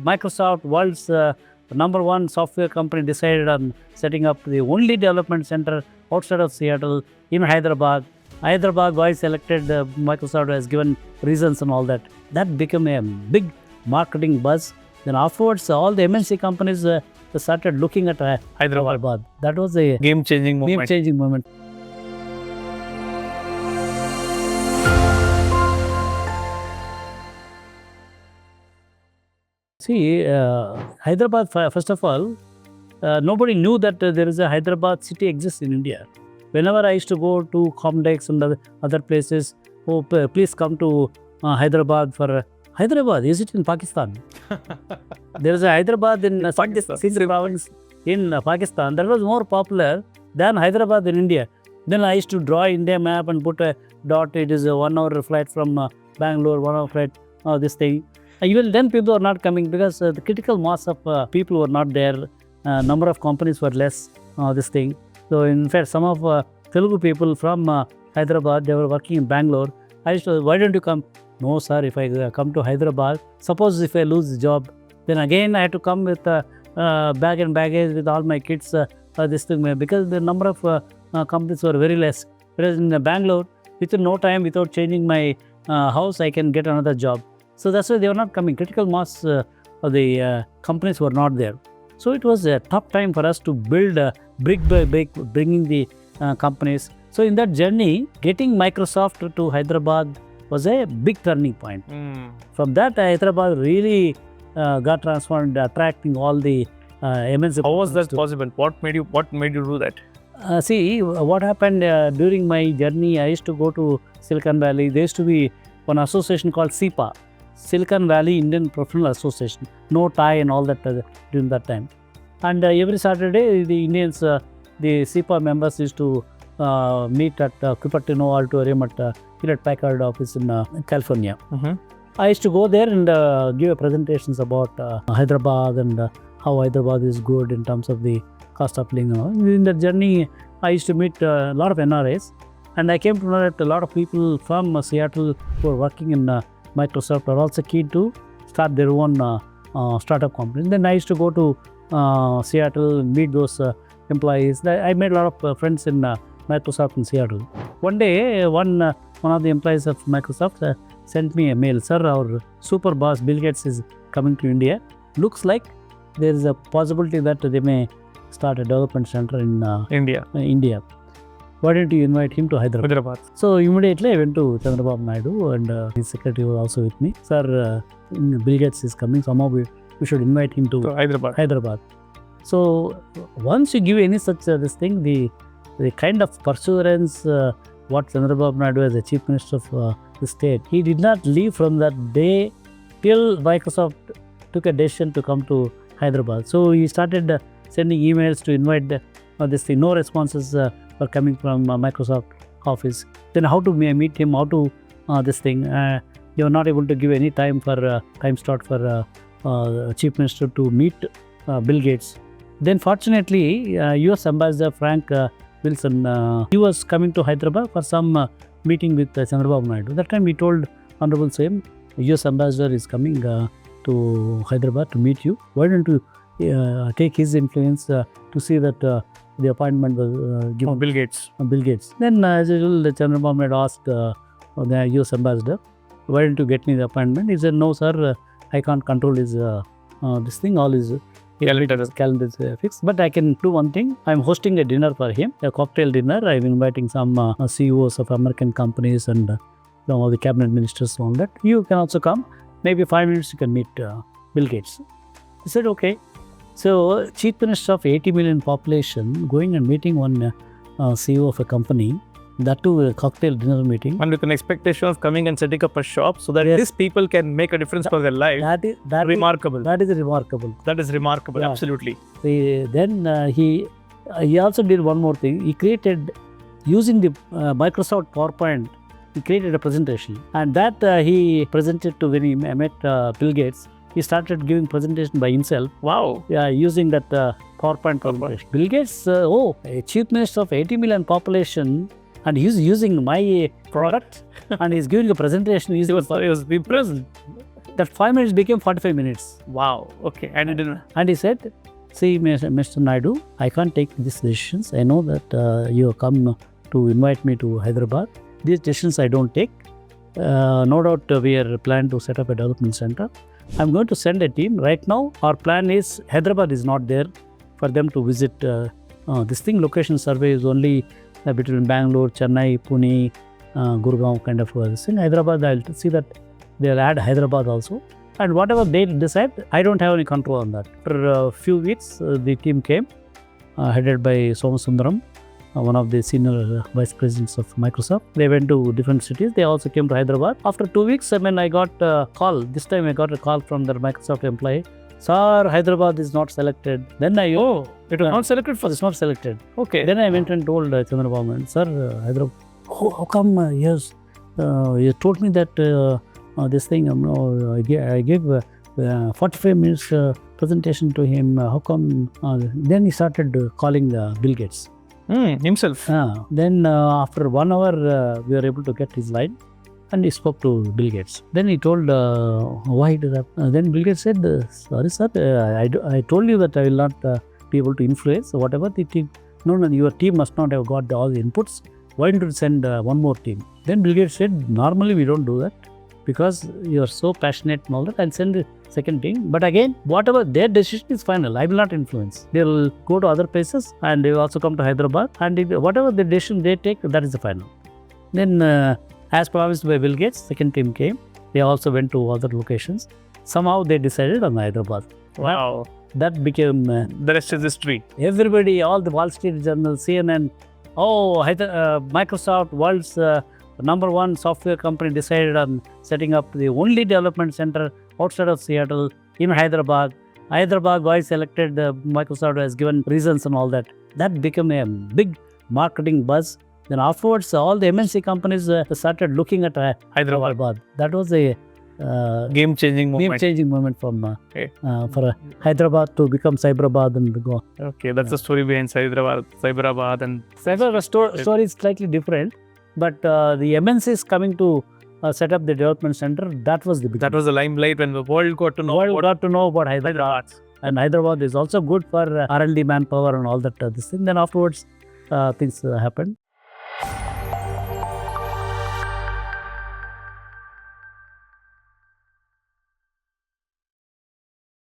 Microsoft, world's number one software company, decided on setting up the only development center outside of Seattle in Hyderabad. Hyderabad, why selected Microsoft has given reasons and all that. That became a big marketing buzz. Then afterwards, all the MNC companies started looking at Hyderabad. That was a Game-changing moment. moment. See, Hyderabad, first of all, nobody knew that there is a Hyderabad city exists in India. Whenever I used to go to Comdex and other places, please come to Hyderabad for... Hyderabad, is it in Pakistan? There is a Hyderabad in Pakistan. Sindh province in Pakistan. That was more popular than Hyderabad in India. Then I used to draw India map and put a dot. It is a 1 hour flight from Bangalore, 1 hour flight, this thing. Even then people are not coming because the critical mass of people were not there. Number of companies were less, this thing. So in fact, some of Telugu people from Hyderabad, they were working in Bangalore. I used to, why don't you come? No sir, if I come to Hyderabad, suppose if I lose the job, then again I had to come with bag and baggage with all my kids, this thing, because the number of companies were very less. Whereas in Bangalore, within no time, without changing my house, I can get another job. So that's why they were not coming. Critical mass of the companies were not there. So it was a tough time for us to build brick by brick, bringing the companies. So in that journey, getting Microsoft to Hyderabad was a big turning point. From that, Hyderabad really got transformed, attracting all the MNC. How was that possible? What made you do that? See, what happened during my journey, I used to go to Silicon Valley. There used to be one association called SIPA, Silicon Valley Indian Professional Association. No tie and all that during that time. And every Saturday, the Indians, the SIPA members used to meet at Cupertino Auditorium at Hewlett Packard office in California. I used to go there and give presentations about Hyderabad and how Hyderabad is good in terms of the cost of living. In that journey, I used to meet a lot of NRIs, and I came to know that a lot of people from Seattle who are working in Microsoft are also keen to start their own startup company. Then I used to go to Seattle and meet those employees. I made a lot of friends in Microsoft in Seattle. One day, one of the employees of Microsoft sent me a mail. Sir, our super boss Bill Gates is coming to India. Looks like there is a possibility that they may start a development center in India. Why don't you invite him to Hyderabad? So immediately I went to Chandrababu Naidu and his secretary was also with me. Sir, Bill Gates is coming. Somehow we should invite him to Hyderabad. So once you give any such this thing, the kind of pursuance what Chandrababu Naidu as the Chief Minister of the state, he did not leave from that day till Microsoft took a decision to come to Hyderabad. So he started sending emails to invite this thing. No responses were coming from Microsoft office. Then how to meet him, how to this thing. They were not able to give any time slot for Chief Minister to meet Bill Gates. Then fortunately, US Ambassador Frank Wilson, he was coming to Hyderabad for some meeting with Chandrababu Naidu. That time we told Honorable Same, US Ambassador is coming to Hyderabad to meet you. Why don't you take his influence to see that the appointment was given? Bill Gates. Bill Gates. Then as usual, Chandrababu Naidu asked the US Ambassador, why don't you get me the appointment? He said, no sir, I can't control his this thing, all his calendar is fixed. But I can do one thing. I'm hosting a dinner for him, a cocktail dinner. I'm inviting some CEOs of American companies and some of the cabinet ministers and all that. You can also come. Maybe 5 minutes you can meet Bill Gates. He said, okay. So Chief Minister of 80 million population going and meeting one CEO of a company, that too a cocktail dinner meeting. And with an expectation of coming and setting up a shop so that these people can make a difference for their life. That is remarkable. That is remarkable, yeah. Absolutely. Then he also did one more thing. He created, using the Microsoft PowerPoint, he created a presentation. And that he presented to when he met Bill Gates. He started giving presentation by himself. Wow. Yeah, using that PowerPoint presentation. Bill Gates, a Chief Minister of 80 million population, and he's using my product and he's giving a presentation. He was impressed. That 5 minutes became 45 minutes. Wow. Okay. And it didn't. And he said, see, Mr. Naidu, I can't take these decisions. I know that you have come to invite me to Hyderabad. These decisions I don't take. No doubt we are planning to set up a development center. I'm going to send a team. Right now, our plan is Hyderabad is not there for them to visit. This thing, location survey is only between Bangalore, Chennai, Pune, Gurgaon kind of this thing. Hyderabad, I'll see that they'll add Hyderabad also. And whatever they decide, I don't have any control on that. For a few weeks, the team came, headed by Somasundaram, one of the senior vice presidents of Microsoft. They went to different cities. They also came to Hyderabad. After 2 weeks, I got a call. This time I got a call from the Microsoft employee. Sir, Hyderabad is not selected. Then it was not selected for it's not selected. Okay. Then I went and told Chandrababu, sir, Hyderabad, how come, yes, you told me that this thing, I gave 45 minutes presentation to him. How come? Then he started calling Bill Gates. Himself. Then after 1 hour, we were able to get his line, and he spoke to Bill Gates. Then he told why did that? Then Bill Gates said, sorry sir, I told you that I will not be able to influence whatever the team. No, your team must not have got all the inputs. Why don't you send one more team? Then Bill Gates said, normally we don't do that because you are so passionate and all that. I'll send the second team. But again, whatever their decision is final. I will not influence. They will go to other places and they will also come to Hyderabad. And whatever the decision they take, that is the final. Then, as promised by Bill Gates, second team came. They also went to other locations. Somehow they decided on Hyderabad. Wow. That became The rest is history. everybody, all the Wall Street Journal, CNN. Microsoft, world's #1 software company, decided on setting up the only development center outside of Seattle in Hyderabad. Hyderabad, why selected? Microsoft has given reasons and all that. That became a big marketing buzz. Then afterwards, all the MNC companies started looking at Hyderabad. That was a Game-changing moment. game-changing moment from Okay. for Hyderabad to become Cyberabad and go. Okay, that's the story behind Hyderabad and Story is slightly different, but the MNCs coming to set up the development center, that was the big. that was the limelight when the world got to know world what got to know about Hyderabad. Hyderabad. And Hyderabad is also good for R&D manpower and all that. This thing. Then afterwards, things happened.